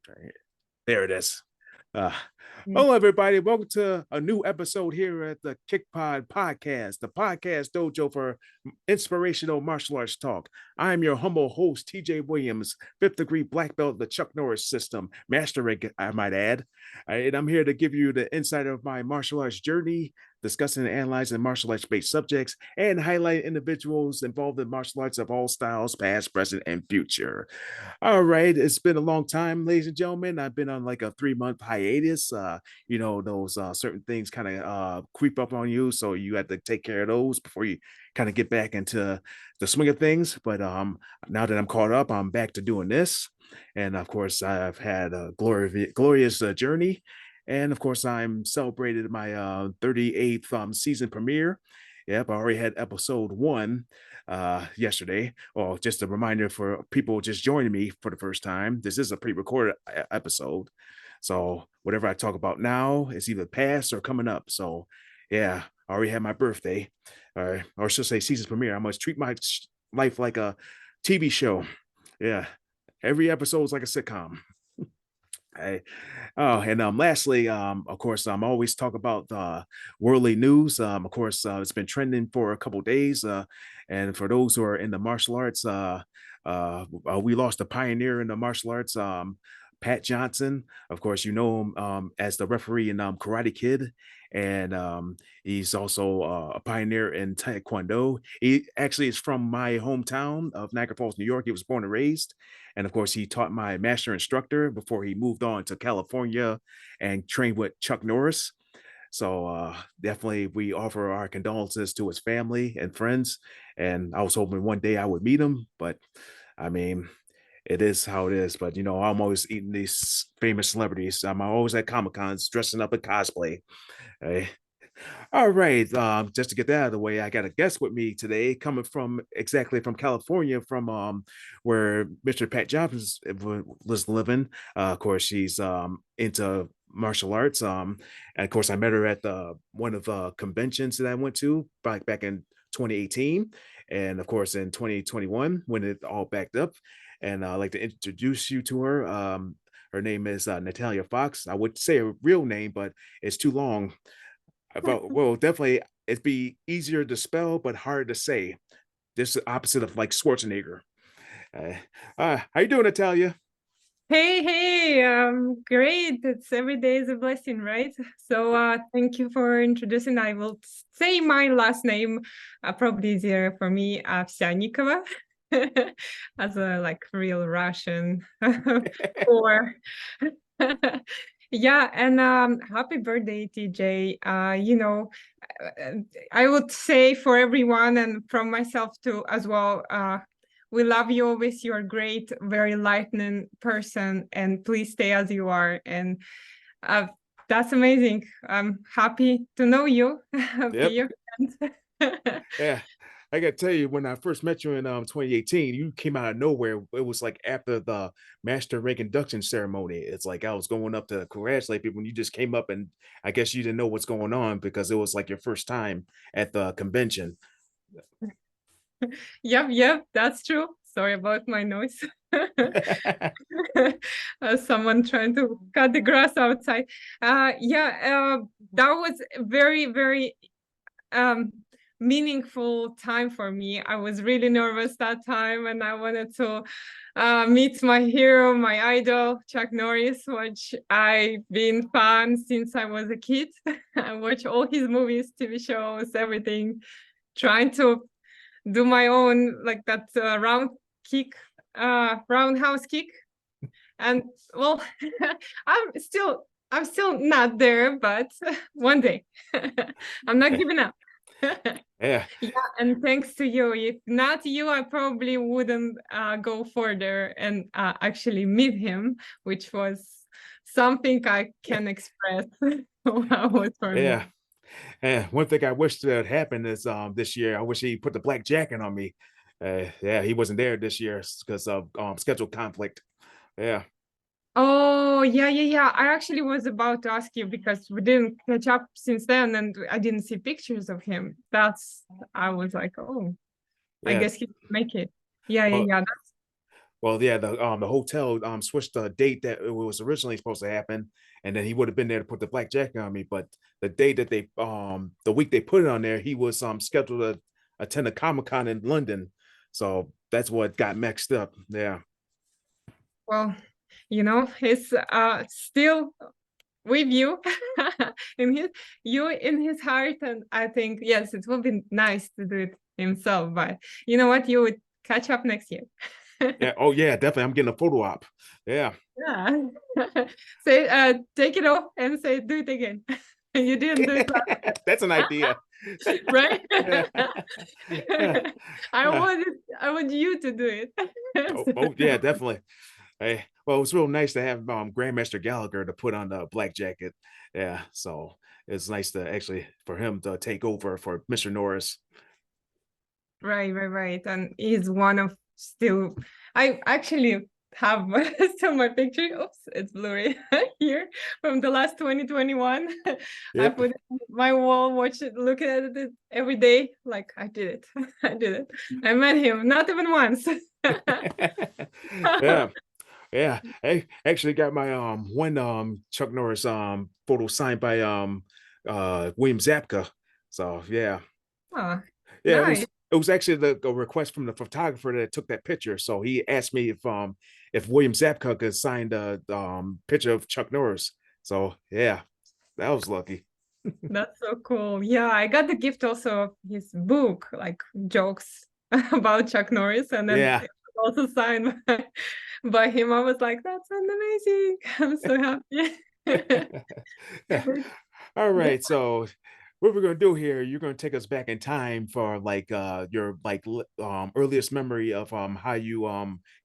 Right. There it is. Uh, Hello, everybody. Welcome to a new episode here at the Kickpod podcast, the podcast dojo for inspirational martial arts talk. I am your humble host, TJ Williams, fifth degree black belt, the Chuck Norris System, master rank, I might add. And I'm here to give you the insight of my martial arts journey, discussing and analyzing martial arts based subjects, and highlight individuals involved in martial arts of all styles, past, present, and future. All right, it's been a long time, ladies and gentlemen. I've been on like a 3 month hiatus. Those certain things kind of creep up on you, so you have to take care of those before you kind of get back into the swing of things. But now that I'm caught up, I'm back to doing this, and of course, I've had a glorious journey. And of course, I'm celebrated my 38th season premiere. Yep, I already had episode 1 yesterday. Or just a reminder for people just joining me for the first time, this is a pre-recorded episode. So whatever I talk about now is either past or coming up. So yeah, I already had my birthday, or I should say season premiere. I must treat my life like a TV show. Yeah, every episode is like a sitcom. Hey, oh, and lastly, of course, I'm always talk about worldly news. Of course, it's been trending for a couple days. And for those who are in the martial arts, we lost a pioneer in the martial arts, Pat Johnson. Of course, you know him as the referee in Karate Kid, and he's also a pioneer in Taekwondo. He actually is from my hometown of Niagara Falls, New York. He was born and raised. And of course, he taught my master instructor before he moved on to California and trained with Chuck Norris. So definitely, we offer our condolences to his family and friends. And I was hoping one day I would meet him, but I mean, it is how it is. But I'm always eating these famous celebrities. I'm always at Comic Cons dressing up in cosplay. Hey. All right. Just to get that out of the way, I got a guest with me today, coming from exactly from California, from where Mr. Pat Johnson was living. Of course, she's into martial arts. And of course, I met her at one of the conventions that I went to back in 2018, and of course in 2021 when it all backed up. And I'd like to introduce you to her. Her name is Natalia Fox. I would say her real name, but it's too long. Well, definitely it'd be easier to spell, but hard to say. This is the opposite of like Schwarzenegger. How you doing, Natalia? Hey, great. It's every day is a blessing, right? So thank you for introducing. I will say my last name, probably easier for me, Ovsyannikova, as a like real Russian or yeah, and happy birthday, TJ. I would say for everyone and from myself too as well, we love you always. You're great, very lightning person, and please stay as you are. And that's amazing. I'm happy to know you. Be Yep. your friend. Yeah. I gotta tell you, when I first met you in 2018, you came out of nowhere. It was like after the master rank induction ceremony. It's like I was going up to congratulate people when you just came up, and I guess you didn't know what's going on because it was like your first time at the convention. Yep, that's true. Sorry about my noise. Someone trying to cut the grass outside. That was very, very meaningful time for me. I was really nervous that time, and I wanted to meet my hero, my idol, Chuck Norris, which I've been fan since I was a kid. I watch all his movies, TV shows, everything, trying to do my own like that roundhouse kick. And well, I'm still not there, but one day I'm not giving up. Yeah. Yeah, and thanks to you. If not you, I probably wouldn't go further and actually meet him, which was something I can express. What was for me. Yeah. And one thing I wish that happened is this year, I wish he put the black jacket on me. Yeah, he wasn't there this year because of schedule conflict. Yeah. Oh, yeah. I actually was about to ask you because we didn't catch up since then and I didn't see pictures of him. I was like, oh, I Yeah. guess he didn't make it. Yeah. Well, Well, yeah, the hotel switched the date that it was originally supposed to happen, and then he would have been there to put the black jacket on me. But the day that they the week they put it on there, he was scheduled to attend a Comic-Con in London. So that's what got mixed up. Yeah. Well, he's still with you in his heart, and I think yes, it will be nice to do it himself. But you know what? You would catch up next year. Yeah. Oh yeah, definitely. I'm getting a photo op. Yeah. Yeah. Say, take it off and say, do it again. You didn't do it That's an idea. right? Yeah. I want you to do Oh, it. yeah, definitely. Hey, well, it was real nice to have Grandmaster Gallagher to put on the black jacket. Yeah, so it's nice to actually for him to take over for Mr. Norris. Right. And he's one of still. I actually have still my picture. Oops, it's blurry here from the last 2021. I Yep. put it on my wall, watch it, look at it every day. Like I did it. I did it. I met him not even once. Yeah. Yeah. I actually got my one Chuck Norris photo signed by William Zapka. So yeah. Oh, Yeah, nice. it was actually a request from the photographer that took that picture. So he asked me if William Zapka could sign the picture of Chuck Norris. So yeah, that was lucky. That's so cool. Yeah, I got the gift also of his book, like jokes about Chuck Norris, and then Yeah. it was also signed by him. I was like, that's amazing. I'm so happy. All Yeah. right. So what we're gonna do here, you're gonna take us back in time for like your like earliest memory of how you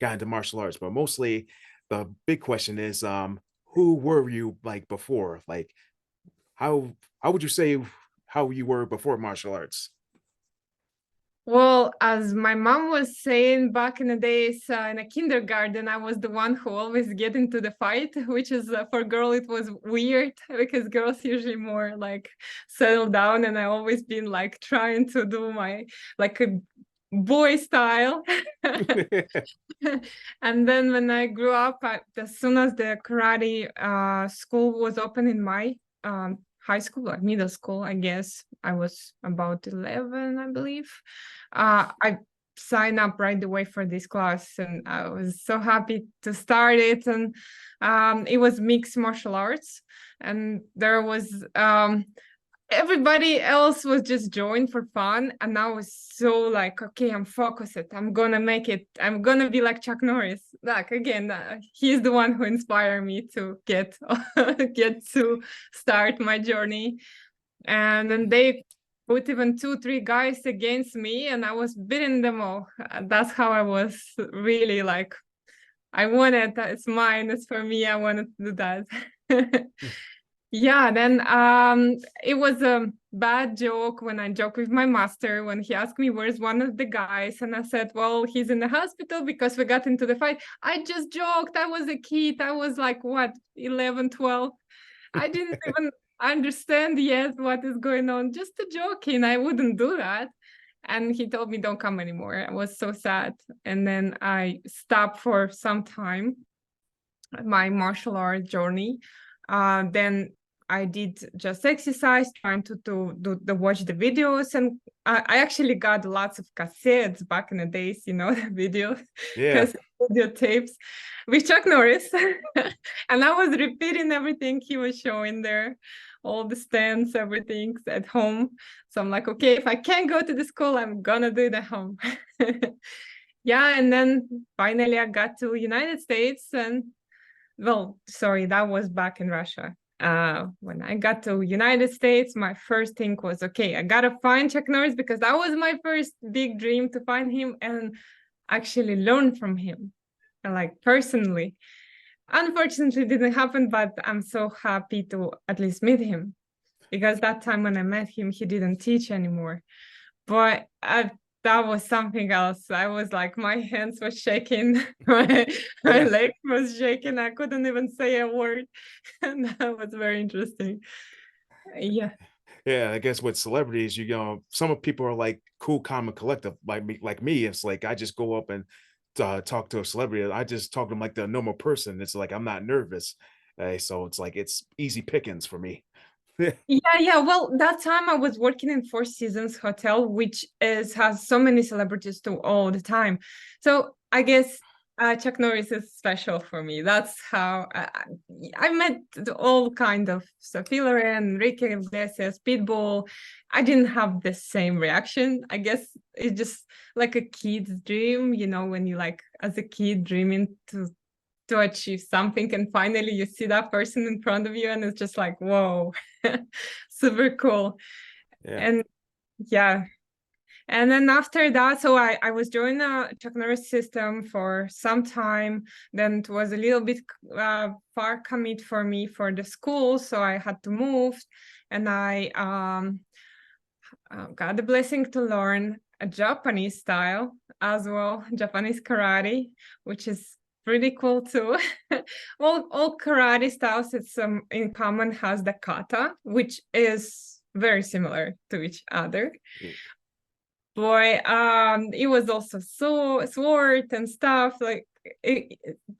got into martial arts. But mostly the big question is who were you like before? Like how how would you say how you were before martial arts? Well, as my mom was saying back in the days in a kindergarten, I was the one who always get into the fight, which is for girl it was weird because girls usually more like settle down, and I always been like trying to do my like a boy style. And then when I grew up, as soon as the karate school was open in my high school, like middle school, I guess I was about 11, I believe. I signed up right away for this class, and I was so happy to start it. And it was mixed martial arts, and there was everybody else was just joined for fun, and I was so like, okay, I'm focused, I'm gonna make it, I'm gonna be like Chuck Norris. Like again, he's the one who inspired me to get get to start my journey. And then they put even 2 3 guys against me, and I was beating them all. That's how I was really like, I wanted that, it's mine, it's for me, I wanted to do that. Yeah, then it was a bad joke when I joked with my master when he asked me where's one of the guys, and I said, well, he's in the hospital because we got into the fight. I just joked, I was a kid, I was like what, 11, 12. I didn't even understand yet what is going on, just a joking, I wouldn't do that. And he told me don't come anymore. I was so sad, and then I stopped for some time my martial art journey. Then I did just exercise, trying to do the watch the videos, and I actually got lots of cassettes back in the days, the video Yeah. cassette video tapes with Chuck Norris, and I was repeating everything he was showing there, all the stands, everything at home. So I'm like, okay, if I can't go to the school, I'm gonna do it at home. Yeah, and then finally I got to United States, and well, sorry, that was back in Russia. When I got to United States, my first thing was, okay, I gotta find Chuck Norris because that was my first big dream, to find him and actually learn from him, like personally. Unfortunately, it didn't happen, but I'm so happy to at least meet him, because that time when I met him, he didn't teach anymore. But that was something else. I was like, my hands were shaking, my Yeah. leg was shaking. I couldn't even say a word. And that was very interesting. Yeah. Yeah, I guess with celebrities, some of people are like cool, calm, and collective. Like me, it's like I just go up and talk to a celebrity. I just talk to them like the normal person. It's like I'm not nervous. So it's like it's easy pickings for me. Yeah, yeah. Well, that time I was working in Four Seasons Hotel, which has so many celebrities too all the time. So I guess Chuck Norris is special for me. That's how I met all kind of Sophie Loren, Enrique Iglesias, Pitbull. I didn't have the same reaction. I guess it's just like a kid's dream, when you like as a kid dreaming to achieve something and finally you see that person in front of you and it's just like, whoa, super cool. Yeah. And yeah, and then after that, so I was doing a Chuck Norris System for some time. Then it was a little bit far commute for me for the school, so I had to move, and I got the blessing to learn a Japanese style as well, Japanese karate, which is pretty cool too. all karate styles, it's in common has the kata, which is very similar to each other. Mm. Boy, it was also so sword and stuff like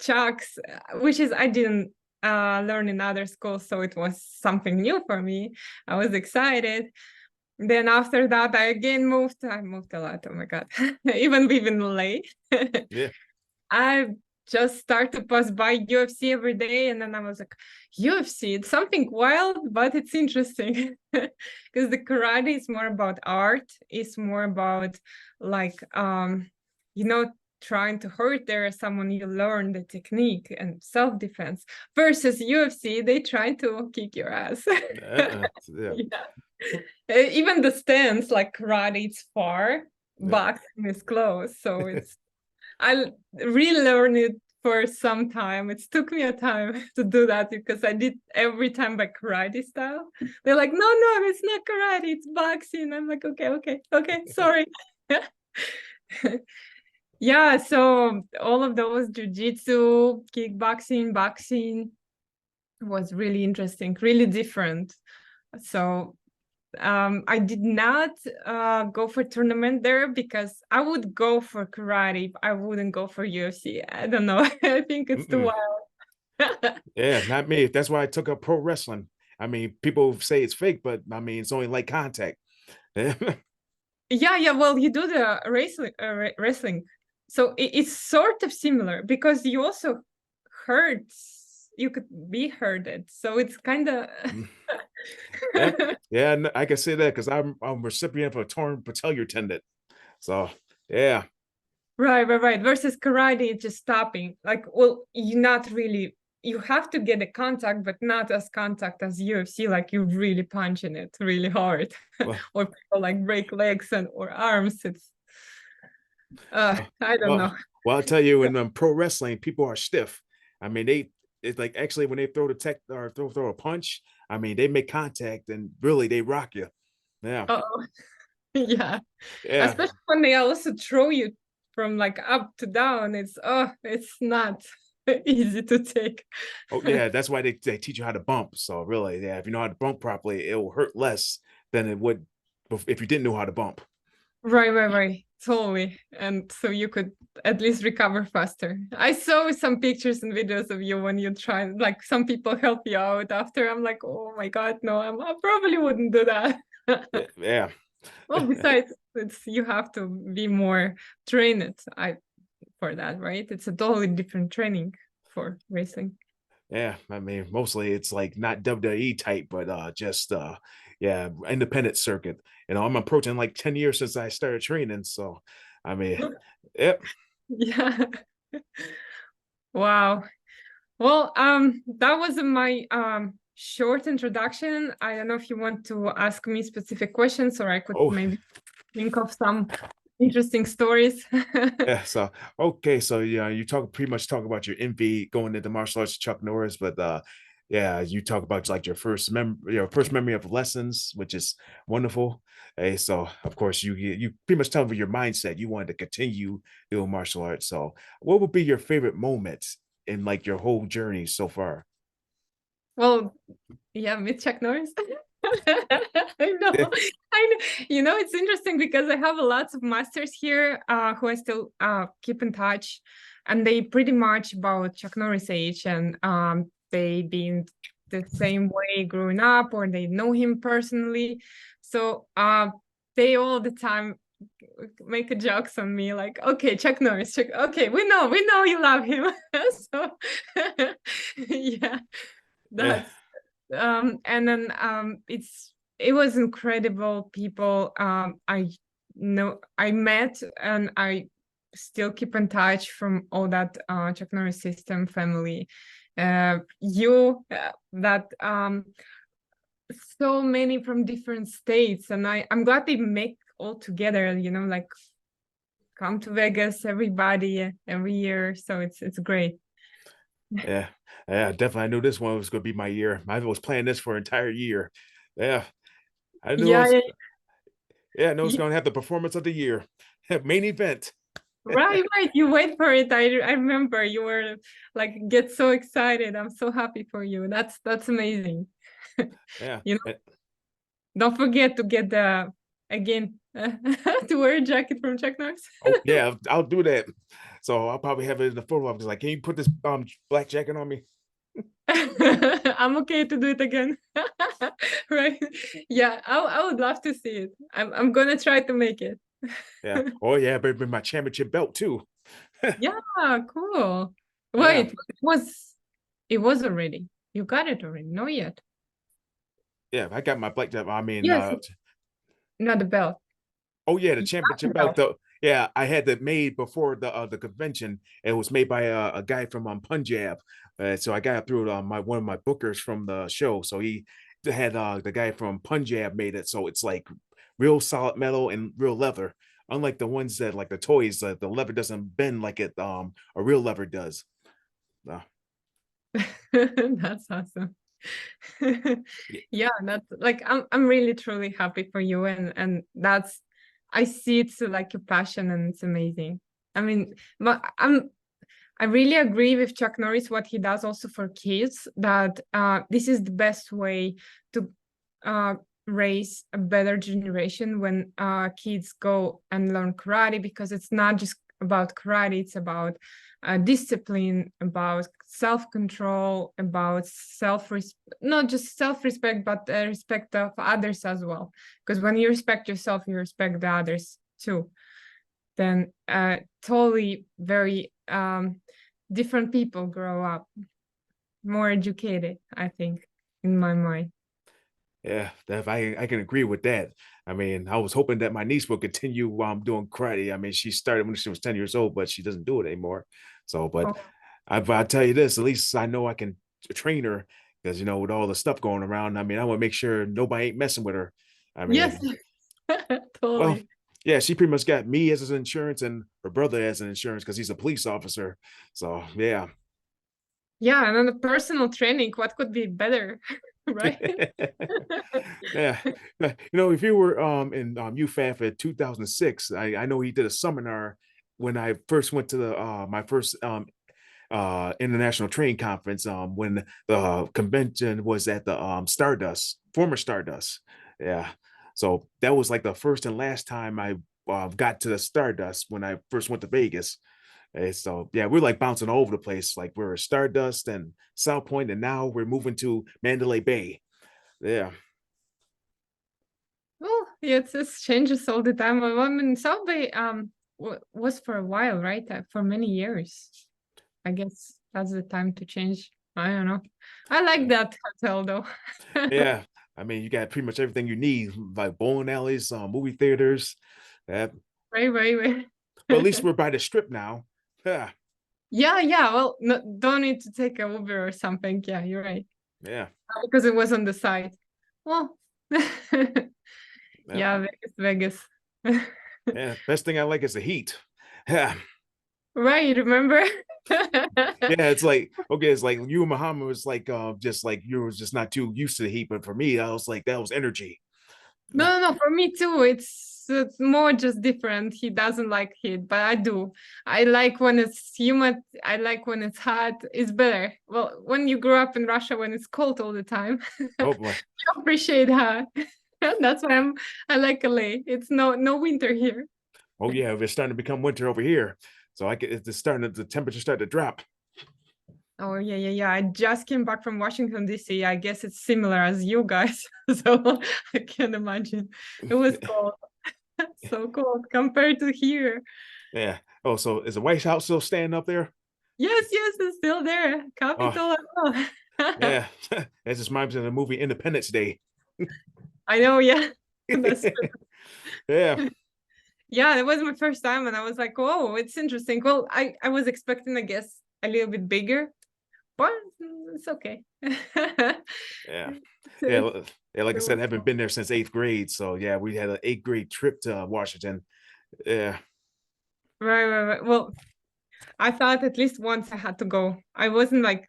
chucks, which is I didn't learn in other schools, so it was something new for me. I was excited. Then after that, I again moved. I moved a lot. Oh my God. Even living late. Yeah. I just started to pass by UFC every day. And then I was like, UFC, it's something wild, but it's interesting. Because the karate is more about art. It's more about like, trying to hurt there someone, you learn the technique and self-defense versus UFC, they try to kick your ass. Yeah. Yeah. Even the stance, like karate, it's far, Yeah. boxing is close. So I relearned it for some time. It took me a time to do that because I did every time by karate style. They're like, no, it's not karate, it's boxing. I'm like, okay, sorry. Yeah, so all of those jiu-jitsu, kickboxing, boxing was really interesting, really different. So I did not go for tournament there because I would go for karate. I wouldn't go for UFC. I don't know. I think it's too Mm-mm. wild. Yeah, not me. That's why I took up pro wrestling. I mean, people say it's fake, but I mean, it's only light contact. Yeah. Well, you do the wrestling, so it's sort of similar because you also hurt. You could be hurted, so it's kind of. Yeah, yeah, I can say that because I'm recipient of a torn patellar tendon. So yeah, Right. Versus karate, it's just stopping. Like, well, you not really. You have to get a contact, but not as contact as UFC. Like you're really punching it really hard, well, or people like break legs or arms. It's well, I don't well, know. I'll tell you, in pro wrestling, people are stiff. I mean, it's like actually when they throw the tech or throw a punch, I mean, they make contact and really they rock you. Yeah, Oh, yeah. yeah. Especially when they also throw you from like up to down. It's not easy to take. Oh yeah, that's why they teach you how to bump. So really, yeah, if you know how to bump properly, it will hurt less than it would if you didn't know how to bump. Right. Totally. And so you could at least recover faster. I saw some pictures and videos of you when you try, like some people help you out after. I'm like, oh my God, no, I probably wouldn't do that. Yeah. Well, besides, you have to be more trained for that, right? It's a totally different training for racing. Yeah, I mean, mostly it's like not WWE type, but just yeah, independent circuit. You know, I'm approaching like 10 years since I started training. So I mean, yep. Yeah. Wow. Well, that was my short introduction. I don't know if you want to ask me specific questions, or I could Oh, maybe think of some interesting stories. yeah. So okay, so yeah, you pretty much talk about your envy going into martial arts, Chuck Norris, but yeah, you talk about like your first memory of lessons, which is wonderful. Hey, so of course you pretty much tell me your mindset. You wanted to continue doing martial arts. So what would be your favorite moment in like your whole journey so far? Well, yeah, meet Chuck Norris. I know. I know. You know, it's interesting because I have lots of masters here who I still keep in touch, and they pretty much about Chuck Norris age, and they been the same way growing up, or they know him personally. So they all the time make a jokes on me like, okay, Chuck Norris, Chuck, okay, we know you love him. So yeah, Yeah. that's and then it was incredible people I know I met, and I still keep in touch from all that Chuck Norris System family. That so many from different states, and I'm glad they make all together, you know, like come to Vegas, everybody every year. So it's great. Yeah. Yeah, definitely. I knew this one was going to be my year. I was planning this for an entire year. Yeah. I knew I Yeah, was, yeah, yeah, I know it's yeah. going to have the performance of the year. Main event. Right, right. You wait for it. I remember you were like get so excited. I'm so happy for you. That's amazing. Yeah. You know, don't forget to get the again to wear a jacket from Chuck Norris. Oh yeah, I'll do that. So I'll probably have it in the photo op. Like, can you put this black jacket on me? I'm okay to do it again. Right? Yeah, I would love to see it. I'm gonna try to make it. Yeah. Oh yeah, better bring my championship belt too. Yeah, cool. Yeah. Wait, it was already. You got it already. No yet. Yeah, I got my black jacket. I mean, Yes, not the belt. oh yeah, the You got championship the belt belt. though. Yeah, I had that made before the convention. It was made by a guy from Punjab. So I got it through my one of my bookers from the show. So he had the guy from Punjab made it. So it's like real solid metal and real leather. Unlike the ones that like the toys, the leather doesn't bend like it a real leather does. Uh, That's awesome. Yeah, that's like I'm really truly happy for you, and that's I see it's like a passion, and it's amazing. I mean, but I really agree with Chuck Norris what he does also for kids, that this is the best way to uh, raise a better generation when kids go and learn karate, because it's not just about karate, it's about discipline, about self-control, about not just self-respect, but respect of others as well. Because when you respect yourself, you respect the others too. Then totally very different people grow up, more educated, I think, in my mind. yeah, I can agree with that. I mean, I was hoping that my niece would continue while I'm doing karate. I mean, she started when she was 10 years old, but she doesn't do it anymore. So, but Oh, I'll tell you this, at least I know I can train her because, you know, with all the stuff going around, I mean, I want to make sure nobody ain't messing with her. I yes, mean, well, totally. yeah, she pretty much got me as his insurance and her brother as an insurance because he's a police officer. So, yeah. Yeah, and then the personal training, what could be better, right? Yeah. You know, if you were in UFAF at 2006, I know he did a seminar when I first went to the my first international training conference when the convention was at the Stardust, former Stardust. Yeah. So that was like the first and last time I got to the Stardust when I first went to Vegas. And so yeah, we're like bouncing all over the place. Like we're Stardust and South Point, and now we're moving to Mandalay Bay. Yeah. Well, yeah, it's changes all the time. I mean, Subway was for a while, right? For many years. I guess that's the time to change. I don't know. I like that hotel though. Yeah. I mean, you got pretty much everything you need, like bowling alleys, movie theaters. Yeah. Right, right, Well, at right. least we're by the strip now. Yeah. Yeah, yeah. Well, no, don't need to take a Uber or something. Yeah, you're right. Yeah. Because it was on the side. Well, Yeah. yeah, Vegas, Vegas. Yeah. Best thing I like is the heat. Yeah. Right, remember? Yeah. It's like, okay, it's like you and Muhammad was like, just like you were just not too used to the heat. But for me, I was like, that was energy. No, no, no. For me too. it's more just different. He doesn't like heat, but I do. I like when it's humid. I like when it's hot. It's better. Well, when you grew up in Russia, when it's cold all the time, Oh boy. you appreciate hot. That's why I like LA. It's no winter here. Oh yeah, it's starting to become winter over here. So it's starting the temperature starting to drop. Oh yeah. I just came back from Washington D.C. I guess it's similar as you guys, so I can imagine. It was cold, so cold compared to here. Yeah. Oh, so is the White House still standing up there? Yes, it's still there. Oh, Capitol as well. yeah. That just reminds me of the movie Independence Day. I know, yeah. That's Yeah. yeah, it was my first time and I was like, oh, it's interesting. Well, I was expecting, I guess, a little bit bigger, but it's okay. Yeah. It's- Yeah, like I it said, was I haven't been there since 8th grade. So yeah, we had an 8th grade trip to Washington. Yeah. right. Well, I thought at least once I had to go. I wasn't like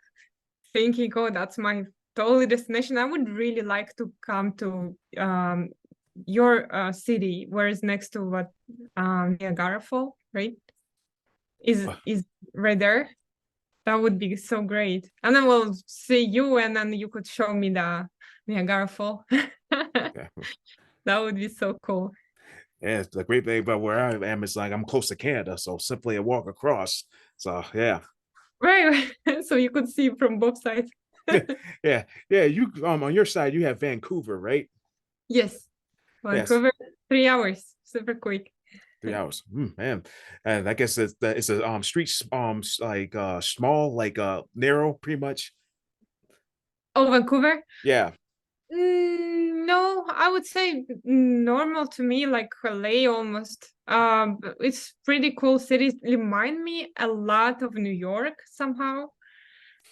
thinking, oh, that's my totally destination. I would really like to come to your city, where is next to what Niagara Fall, right? Is right there. That would be so great. And then we'll see you, and then you could show me the Niagara Fall. Yeah. That would be so cool. Yeah, the great thing about where I am is like I'm close to Canada, so simply a walk across. So yeah. Right. So you could see from both sides. Yeah. Yeah. You on your side, you have Vancouver, right? Yes. Yes. Vancouver, 3 hours, super quick. 3 hours. Man. And I guess it's a street like small, like narrow, pretty much. Oh, Vancouver? Yeah. No, I would say normal to me, like LA almost. It's pretty cool cities. Remind me a lot of New York somehow.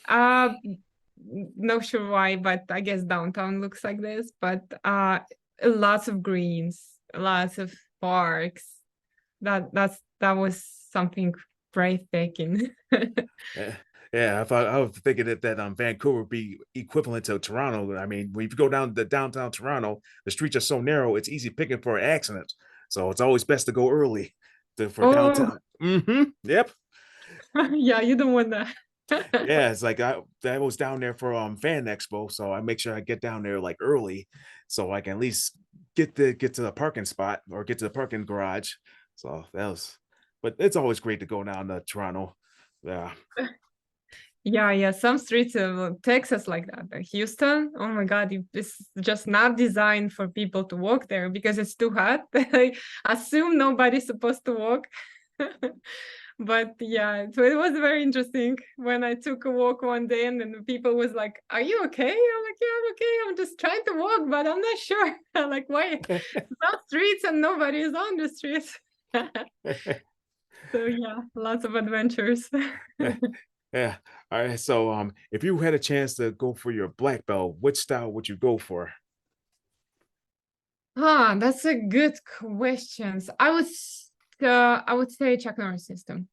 Uh, no sure why, but I guess downtown looks like this. But lots of greens, lots of parks. That was something breathtaking. Yeah. Yeah, I was thinking that Vancouver would be equivalent to Toronto. I mean, when you go down to downtown Toronto, the streets are so narrow, it's easy picking for accidents. So it's always best to go early for Oh, downtown. Yep. yeah, you don't want that. Yeah, it's like I was down there for Fan Expo, so I make sure I get down there like early, so I can at least get to the parking spot or get to the parking garage. So that was, but it's always great to go down to Toronto. Yeah. Yeah. Some streets of Texas like that. Like Houston, oh my God, it's just not designed for people to walk there because it's too hot. I assume nobody's supposed to walk. But yeah, so it was very interesting when I took a walk one day and then the people was like, "Are you okay?" I'm like, "Yeah, I'm okay. I'm just trying to walk, but I'm not sure." I'm like, why? No streets and nobody is on the streets. So yeah, lots of adventures. Yeah. All right. So if you had a chance to go for your black belt, which style would you go for? That's a good question. I would say Chuck Norris System.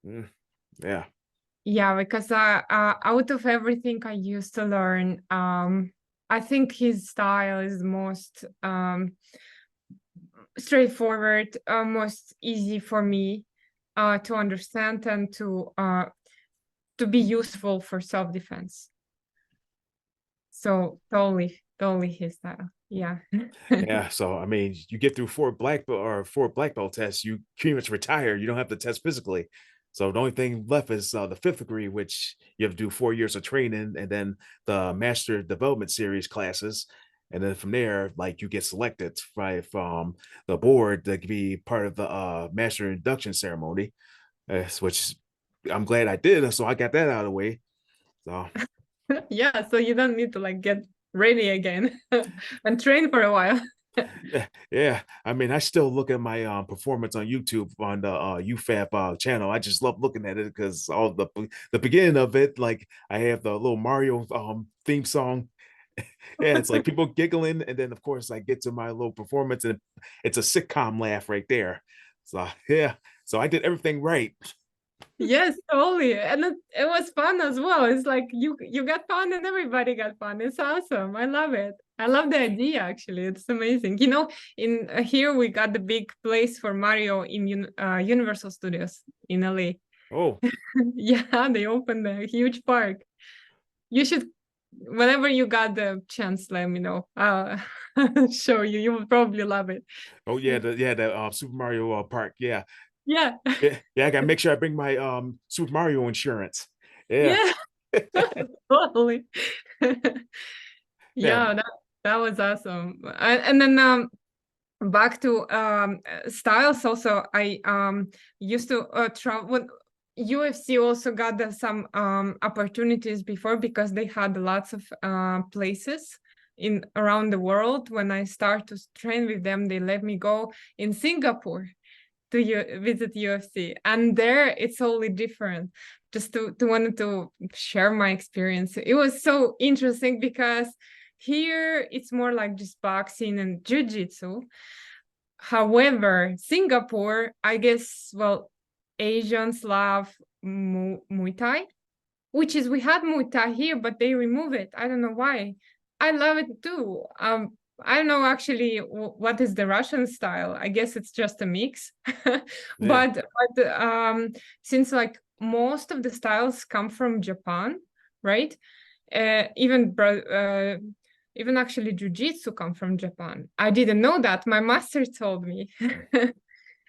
Mm, yeah. Yeah, because out of everything I used to learn, I think his style is most straightforward, most easy for me to understand and to be useful for self-defense. So totally his style. Yeah. Yeah. So I mean, you get through four black belt tests, you pretty much retire. You don't have to test physically. So the only thing left is the 5th degree, which you have to do 4 years of training, and then the Master Development Series classes. And then from there, like you get selected from the board to be part of the Master Induction Ceremony, which I'm glad I did. So I got that out of the way. So Yeah, so you don't need to like get ready again and train for a while. yeah, I mean, I still look at my performance on YouTube on the UFAF channel. I just love looking at it because all the beginning of it, like I have the little Mario theme song. Yeah, it's like people giggling, and then of course I get to my little performance, and it's a sitcom laugh right there. So yeah, so I did everything right. Yes, totally. And it was fun as well. It's like you got fun and everybody got fun. It's awesome. I love it. I love the idea actually. It's amazing. You know, in here we got the big place for Mario in Universal Studios in LA. Oh, Yeah, they opened a huge park. You should, whenever you got the chance, let me know. I'll show you. You will probably love it. oh yeah, the Super Mario Park. Yeah, Yeah. yeah. I gotta make sure I bring my Super Mario insurance. Yeah, Yeah, totally. yeah, Yeah, that was awesome. And then back to styles also, I used to travel when UFC also got some opportunities before because they had lots of places in around the world. When I start to train with them, they let me go in Singapore to visit UFC, and there it's totally different. Just to wanted to share my experience. It was so interesting because here it's more like just boxing and jiu-jitsu. However, Singapore, I guess, well, Asians love Muay Thai, which is we had Muay Thai here, but they remove it. I don't know why. I love it too. I don't know actually what is the Russian style. I guess it's just a mix. yeah, But since like most of the styles come from Japan, right? Uh, even even actually jujitsu come from Japan. I didn't know that. My master told me.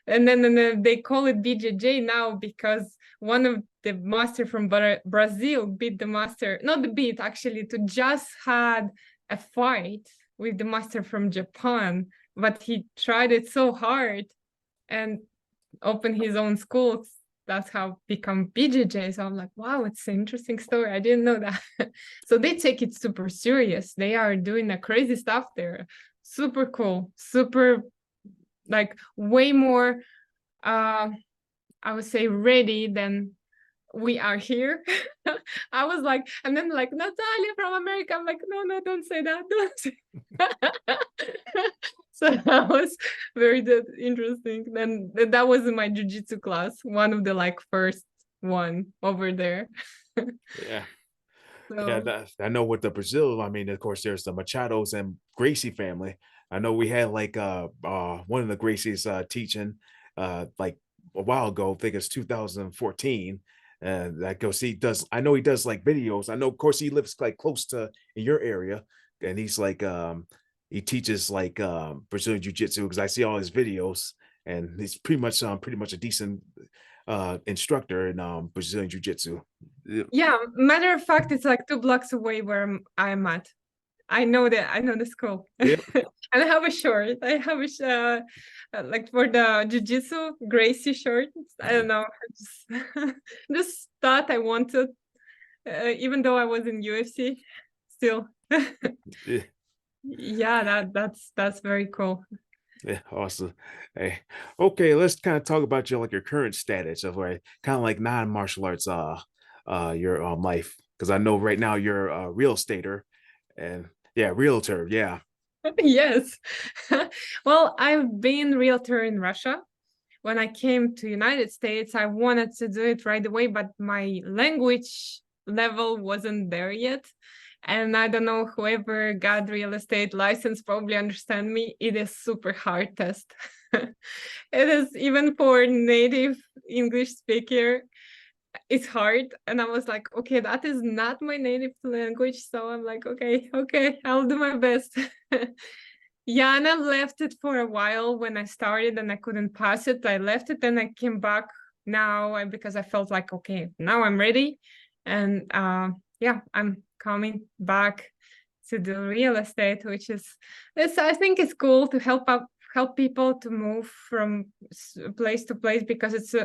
And then they call it BJJ now because one of the master from Brazil beat the master, not the beat actually, to just had a fight with the master from Japan, but he tried it so hard and opened his own school. That's how become BJJ. So I'm like, wow, it's an interesting story. I didn't know that. So they take it super serious. They are doing a crazy stuff there. Super cool. Super like way more I would say ready than we are here. I was like, and then like Natalia from America. I'm like, no, don't say that. Don't say that. So that was very interesting. Then that was in my jiu-jitsu class, one of the like first one over there. yeah. Yeah, So I know with the Brazil, I mean, of course, there's the Machados and Gracie family. I know we had like one of the Gracies teaching like a while ago, I think it's 2014. And that goes, he does, I know he does like videos. I know, of course, he lives like close to in your area, and he's like he teaches like Brazilian Jiu-Jitsu because I see all his videos, and he's pretty much a decent instructor in Brazilian Jiu-Jitsu. yeah, matter of fact, it's like 2 blocks away where I'm at. I know that I know the school. Yeah. And I have a short. I have a like for the jiu-jitsu Gracie short. I don't know. I just just thought I wanted, even though I was in UFC, still. Yeah. Yeah, that's very cool. Yeah, awesome. Hey, okay, let's kind of talk about your like your current status of like kind of like non-martial arts your life, because I know right now you're a real estater and yeah, realtor. Yeah. Yes. Well, I've been realtor in Russia. When I came to United States, I wanted to do it right away, but my language level wasn't there yet. And I don't know, whoever got real estate license probably understand me. It is super hard test. It is even for native English speaker, it's hard. And I was like, okay, that is not my native language. So I'm like, okay, I'll do my best. Yeah, and I left it for a while when I started and I couldn't pass it. I left it and I came back now because I felt like, okay, now I'm ready. And yeah, I'm coming back to the real estate, which is this I think it's cool to help people to move from place to place because it's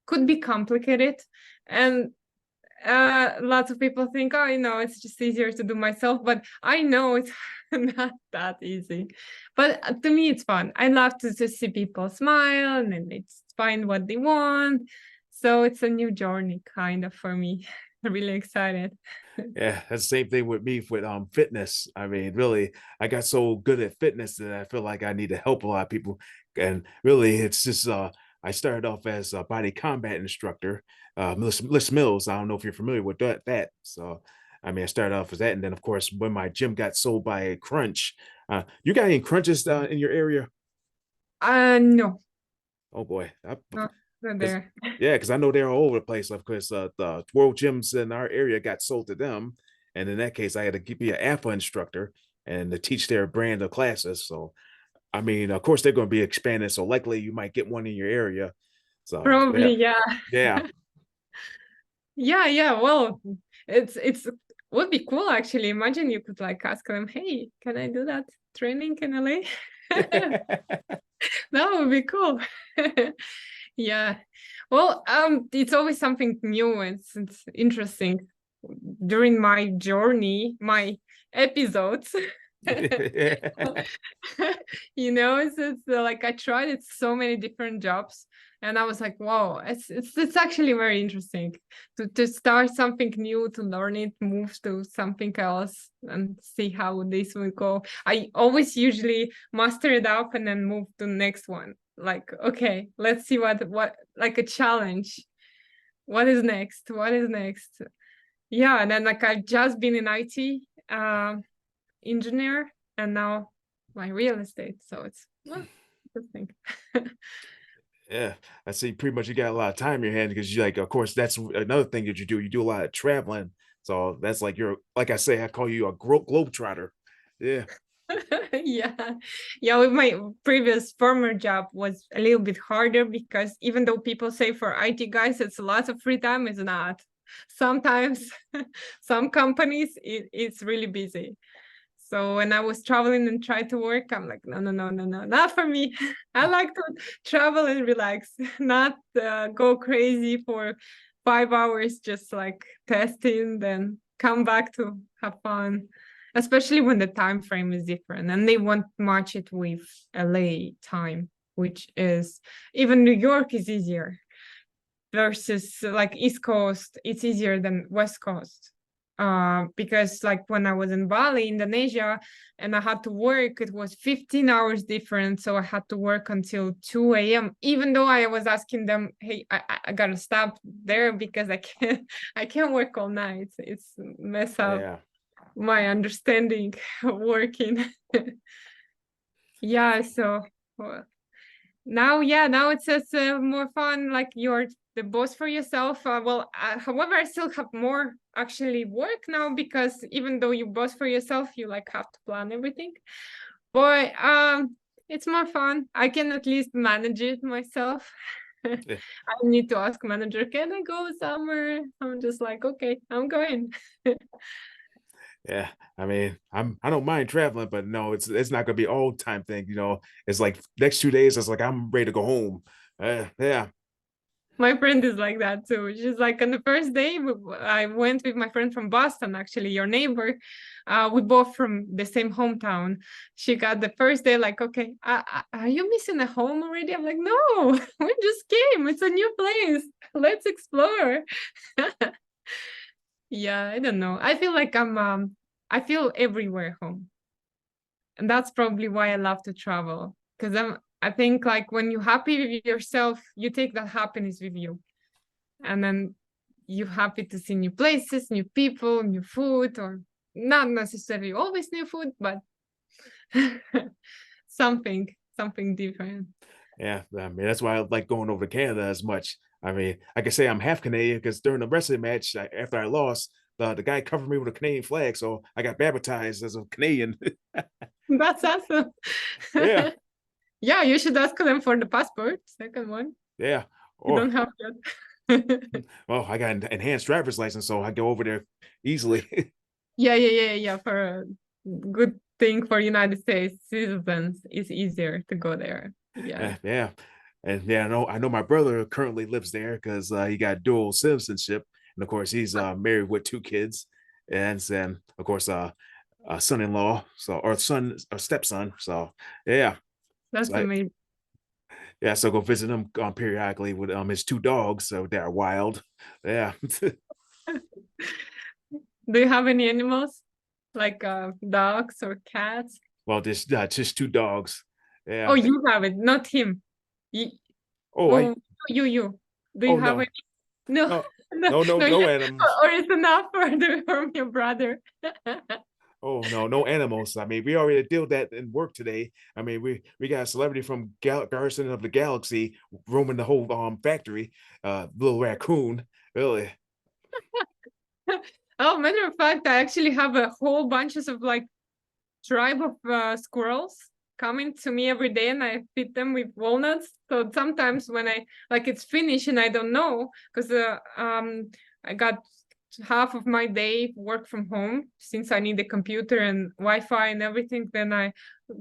could be complicated. And lots of people think, oh, it's just easier to do myself, but I know it's not that easy. But to me, it's fun. I love to see people smile and then they find what they want. So it's a new journey kind of for me. Really excited. Yeah, that's the same thing with me with fitness. I mean, really, I got so good at fitness that I feel like I need to help a lot of people. And really, it's just I started off as a body combat instructor, Les Mills. I don't know if you're familiar with that. So, I mean, I started off as that, and then of course, when my gym got sold by Crunch, you got any Crunches in your area? No, Oh boy, no, not because there. yeah, because I know they're all over the place. Of course, the World Gyms in our area got sold to them, and in that case, I had to be an AFA instructor and to teach their brand of classes. So, I mean, of course, they're going to be expanding. So likely, you might get one in your area. So yeah, Probably, yeah. yeah. Yeah, yeah. Well, it's would be cool actually. Imagine you could like ask them, "Hey, can I do that training in LA?" That would be cool. Yeah. Well, it's always something new. It's interesting. During my journey, my episodes, it's like I tried it so many different jobs, and I was like, wow, it's actually very interesting to start something new, to learn it, move to something else, and see how this will go. I always usually master it up and then move to the next one. Like, okay, let's see what like a challenge. What is next? What is next? Yeah, and then like I've just been in IT engineer, and now my real estate. So it's interesting. Yeah, I see. Pretty much, you got a lot of time in your hand because you like. Of course, that's another thing that you do. You do a lot of traveling, so that's like you're. Like I say, I call you a globe trotter. Yeah, Yeah, yeah. With my previous former job was a little bit harder because even though people say for IT guys it's a lot of free time, it's not. Sometimes some companies it's really busy. So when I was traveling and tried to work, I'm like, no, no, no, no, no, not for me. I like to travel and relax, not go crazy for 5 hours, just like testing, then come back to have fun. Especially when the time frame is different and they want match it with LA time, which is even New York is easier versus like East Coast, it's easier than West Coast. Because like when I was in Bali, Indonesia, and I had to work, it was 15 hours different. So I had to work until 2 a.m. Even though I was asking them, hey, I gotta stop there because I can't work all night. It's mess up yeah, my understanding of working. Yeah, so now it's just more fun, like you're the boss for yourself. However, I still have more actually work now because even though you boss for yourself, you like have to plan everything, but it's more fun. I can at least manage it myself. I yeah. need to ask manager, can I go somewhere? I'm just like, okay, I'm going. Yeah. I mean, I don't mind traveling, but no, it's not gonna be all time thing. It's like next 2 days. It's like I'm ready to go home. Yeah. My friend is like that too. She's like, on the first day, I went with my friend from Boston, actually, your neighbor. We both from the same hometown. She got the first day, like, okay, are you missing a home already? I'm like, no, we just came. It's a new place. Let's explore. Yeah, I don't know. I feel like I feel everywhere home. And that's probably why I love to travel. Because I think like when you're happy with yourself, you take that happiness with you. And then you're happy to see new places, new people, new food, or not necessarily always new food, but something different. Yeah. I mean, that's why I like going over to Canada as much. I mean, I can say I'm half Canadian because during the wrestling match, after I lost, the guy covered me with a Canadian flag, so I got baptized as a Canadian. That's awesome. Yeah. Yeah, you should ask them for the passport. Second one. Yeah. You Or don't have yet. well, I got an enhanced driver's license, so I go over there easily. Yeah. For a good thing for United States citizens, it's easier to go there. Yeah. Yeah. And yeah, I know my brother currently lives there because he got dual citizenship. And of course, he's married with 2 kids. And then, of course, a son-in-law, so or son or stepson. So yeah. That's So amazing. yeah, so go visit him periodically with his 2 dogs, so they're wild. Yeah. Do you have any animals like dogs or cats? Well, just 2 dogs. Oh, Yeah. you have it, not him. You, Oh, Oh, you. Do you oh have no, any? No, no, no, no, no, no yeah. animals. Or it's enough for from your brother. Oh no, no animals. I mean, we already did that in work today. I mean, we got a celebrity from Garrison of the Galaxy roaming the whole factory. Little raccoon. Really. Oh, matter of fact, I actually have a whole bunches of like tribe of squirrels coming to me every day, and I feed them with walnuts. So sometimes when I like it's finished and I don't know, because I got half of my day work from home since I need the computer and Wi-Fi and everything. Then I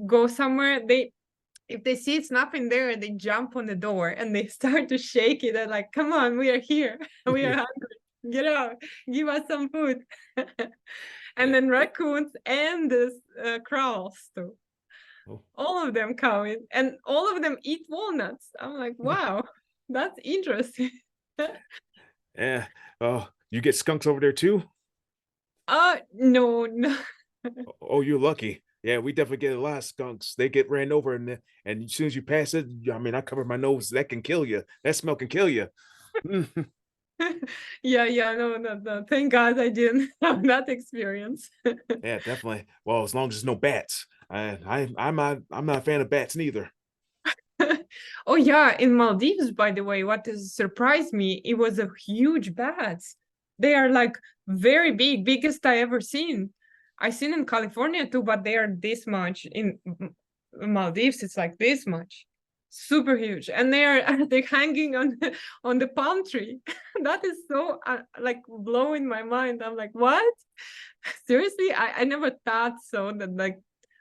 go somewhere. They if they see it's nothing there, they jump on the door and they start to shake it. They're like, "Come on, we are here. We are hungry. Get out. Give us some food." And Yeah. then raccoons and the crows too. Oh. All of them come in, and all of them eat walnuts. I'm like, wow, that's interesting. Yeah. Oh, you get skunks over there too? No, no. Oh, you're lucky. Yeah, we definitely get a lot of skunks. They get ran over, and as soon as you pass it, I mean, I cover my nose. That can kill you. That smell can kill you. Yeah, no, no, no. Thank God I didn't have that experience. Yeah, definitely. Well, as long as there's no bats. I'm not a fan of bats neither. Oh yeah, in Maldives, by the way, what has surprised me, it was a huge bats. They are like very big, biggest I ever seen. I seen in California too, but they are this much. In Maldives, it's like this much. Super huge. And they are they're hanging on on the palm tree. That is so like blowing my mind. I'm like, what? Seriously? I never thought so that like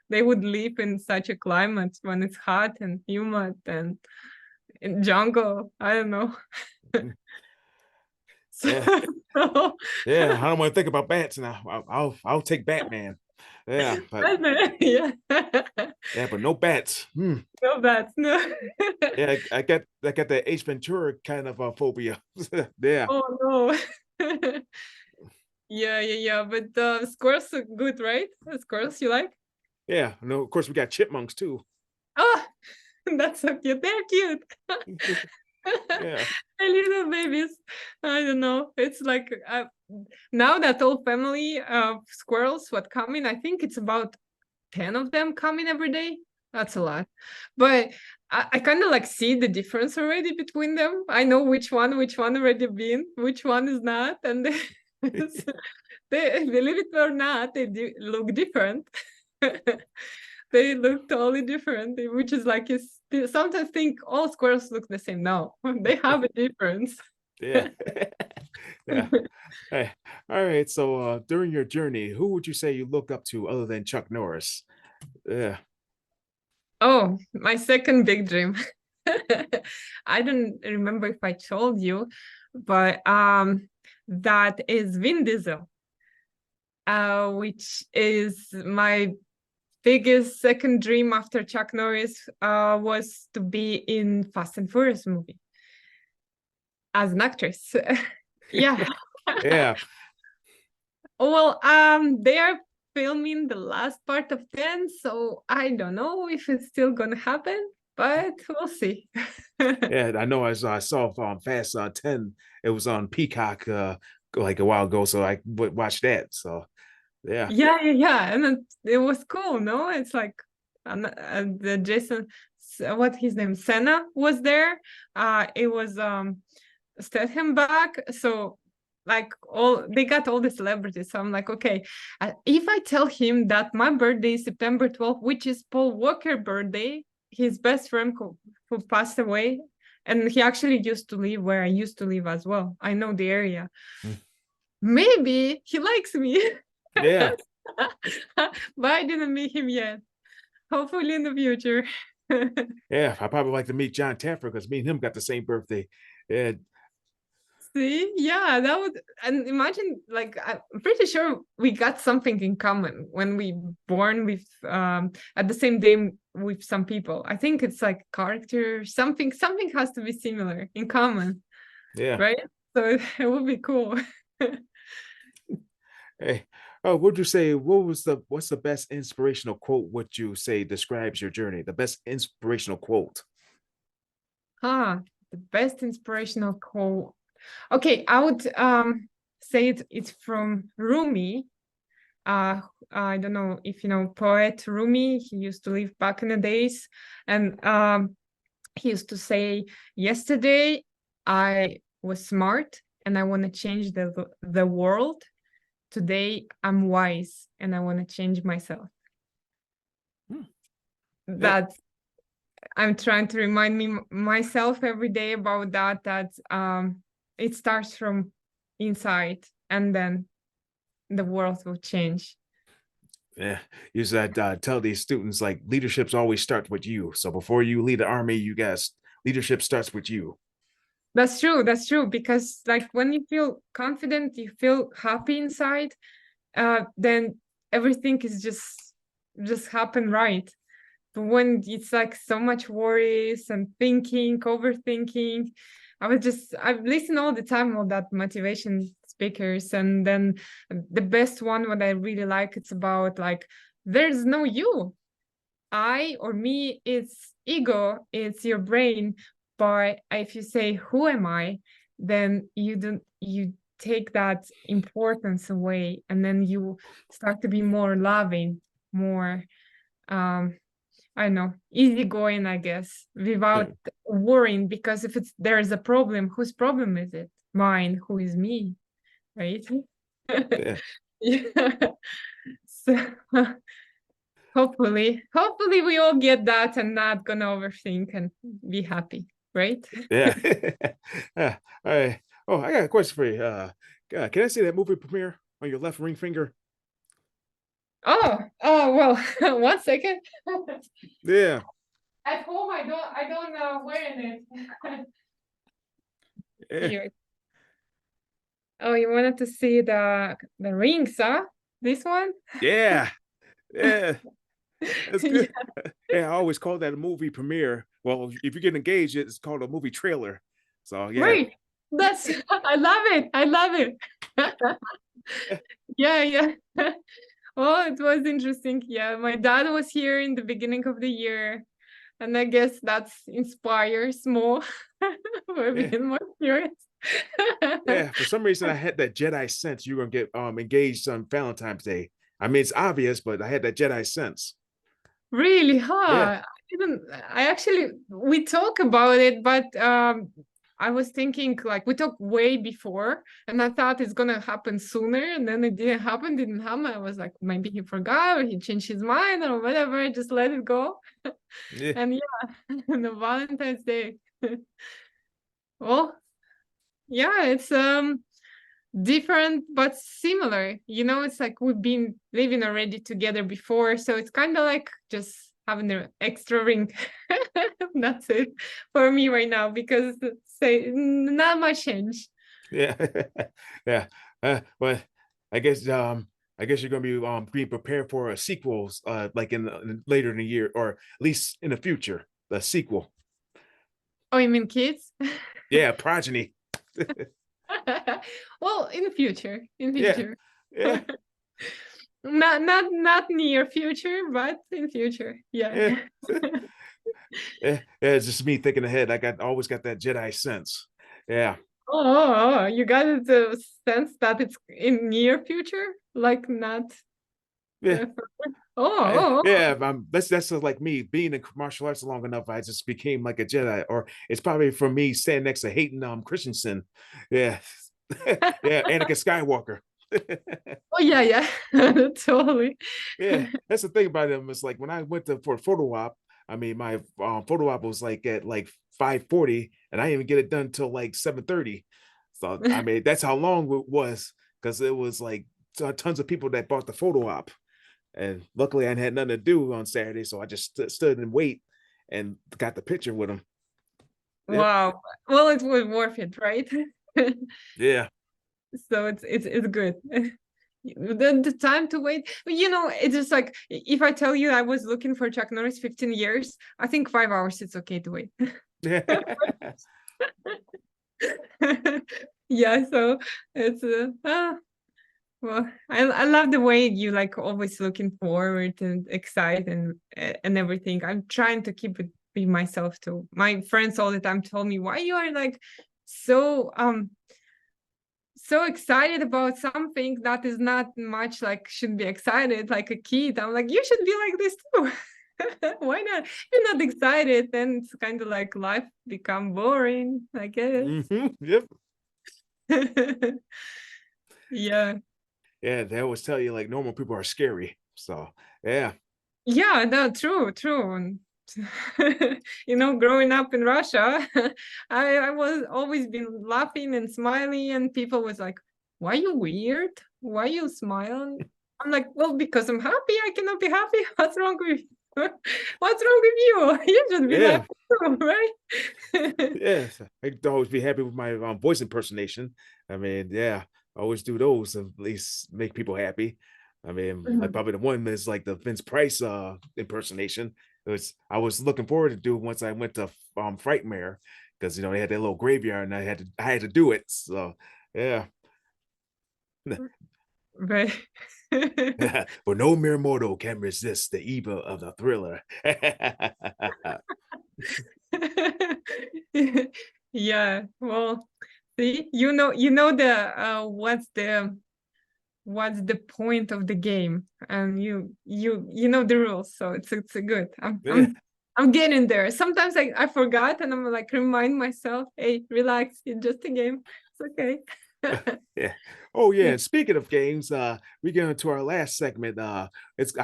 they would live in such a climate when it's hot and humid and in jungle. I don't know. So, Yeah, so yeah. I don't want to think about bats now. I'll take Batman. Yeah, but yeah. yeah, but no bats. Hmm. No bats, no. Yeah, I got that Ace Ventura kind of phobia. Yeah, Oh no. Yeah. But squirrels are good, right? Squirrels you like? yeah. No, of course we got chipmunks too. Oh, that's so cute. They're cute. Yeah, They're little babies. I don't know. It's like now that whole family of squirrels what coming, I think it's about 10 of them coming every day. That's a lot. But I kind of like see the difference already between them. I know which one already been, which one is not. And they believe it or not, they look different. They look totally different, which is like you sometimes think all squirrels look the same. No, they have a difference. yeah, yeah. Hey, all right. So during your journey, who would you say you look up to other than Chuck Norris? Yeah, Oh, my second big dream. I don't remember if I told you, but that is Vin Diesel, which is my biggest second dream after Chuck Norris, was to be in Fast and Furious movie as an actress. Yeah. yeah, Well, they are filming the last part of 10, so I don't know if it's still gonna happen, but we'll see. yeah. I know. I saw Fast 10. It was on Peacock like a while ago, so I would watch that. So yeah, Yeah, and it was cool. No, it's like the Jason, what his name, Senna was there. It was Statham back. So like all they got all the celebrities. So I'm like, okay, if I tell him that my birthday is September 12th, which is Paul Walker birthday, his best friend who passed away, and he actually used to live where I used to live as well. I know the area. mm, Maybe he likes me. yeah, But I didn't meet him yet. Hopefully in the future. yeah. I probably like to meet John Taffer because me and him got the same birthday. Yeah, See, yeah, that would, and imagine like I'm pretty sure we got something in common when we born with at the same day with some people. I think it's like character, something has to be similar in common, yeah. right? So it would be cool. Hey, oh, would you say what's the best inspirational quote would you say describes your journey? The best inspirational quote. Ah, The best inspirational quote. Okay, I would say it's from Rumi. I don't know if you know poet Rumi. He used to live back in the days, and he used to say, "Yesterday I was smart and I want to change the world. Today I'm wise and I want to change myself." Yeah. That I'm trying to remind myself every day about that it starts from inside and then the world will change. Yeah, you said tell these students like leaderships always start with you. So before you lead the army, you guys leadership starts with you. That's true, because like when you feel confident, you feel happy inside, then everything is just happen right. But when it's like so much worries and thinking, overthinking, I've listened all the time all that motivation speakers, and then the best one what I really like, it's about like there's no you. I or me, it's ego, it's your brain. But if you say who am I, then you take that importance away, and then you start to be more loving, more I don't know, easygoing, I guess, without worrying. Because if there is a problem, whose problem is it? Mine. Who is me? Right? Yeah, Yeah. So hopefully we all get that and not gonna overthink and be happy, right? yeah, yeah. All right. Oh, I got a question for you. Can I see that movie premiere on your left ring finger? Oh well, 1 second. Yeah, At home, I don't know where it is. yeah, Here. Oh, you wanted to see the rings, huh? This one? yeah, yeah. That's Yeah, good. Yeah, I always call that a movie premiere. Well, if you get engaged, it's called a movie trailer. So yeah, right. That's I love it. I love it. Yeah, yeah. Oh, it was interesting. Yeah, my dad was here in the beginning of the year, and I guess that inspires more for yeah, being more serious. yeah. For some reason, I had that Jedi sense you were gonna get engaged on Valentine's Day. I mean, it's obvious, but I had that Jedi sense. Really, huh? Yeah, I actually, we talk about it, but I was thinking like we talked way before, and I thought it's gonna happen sooner, and then it didn't happen. I was like, maybe he forgot or he changed his mind or whatever. I just let it go. yeah, And yeah, the Valentine's Day. Well, yeah, it's different but similar. It's like we've been living already together before, so it's kind of like just having an extra ring. That's it for me right now, because say not much change. yeah, yeah. But I guess I guess you're gonna be being prepared for a sequel, like later in the year, or at least in the future, the sequel. Oh, you mean kids? Yeah, progeny. Well, in the future, Yeah, yeah, not near future, but in future, yeah. yeah. Yeah, yeah, it's just me thinking ahead. Always got that Jedi sense. Yeah, You got the sense that it's in near future, like not. yeah, Uh, oh, yeah. That's just like me being in martial arts long enough. I just became like a Jedi, or it's probably from me standing next to Hayden Christensen. Yeah, yeah, Anakin Skywalker. oh, yeah, yeah, totally. Yeah, that's the thing about him. It's like when I went for a photo op. I mean, my photo op was like at like 5:40, and I didn't even get it done till like 7:30. So I mean, that's how long it was, because it was like tons of people that bought the photo op, and luckily I had nothing to do on Saturday, so I just stood and wait and got the picture with him. Yep. Wow. Well, it was worth it, right? Yeah. So it's good. The time to wait, it's just like if I tell you I was looking for Chuck Norris 15 years, I think 5 hours it's okay to wait. Yeah. Yeah, so it's well, I love the way you like always looking forward and excited and everything. I'm trying to keep it be myself too. My friends all the time told me, why you are like so so excited about something that is not much like should be excited like a kid. I'm like, you should be like this too. Why not? If you're not excited, then it's kind of like life become boring, I guess. Yep. Yeah. Yeah, they always tell you like normal people are scary. So yeah. Yeah, no, true. And growing up in Russia, I was always been laughing and smiling, and people was like, "Why you weird? Why you smiling?" I'm like, "Well, because I'm happy. I cannot be happy. What's wrong with you? What's wrong with you? You should be Yeah. laughing too, right?" Yes. I could always be happy with my voice impersonation. I mean, yeah, I always do those at least make people happy. I mean, like Mhm. probably the one is like the Vince Price impersonation. I was looking forward to do once I went to Frightmare because they had that little graveyard and I had to do it. So yeah. Right. But no mere mortal can resist the evil of the thriller. Yeah. Well, see, the what's the point of the game, and you know the rules, so it's a good. Yeah. I'm getting there. Sometimes I forgot, and I'm like remind myself, hey, relax, it's just a game. It's okay. Yeah. Oh yeah. And speaking of games, we get into our last segment. I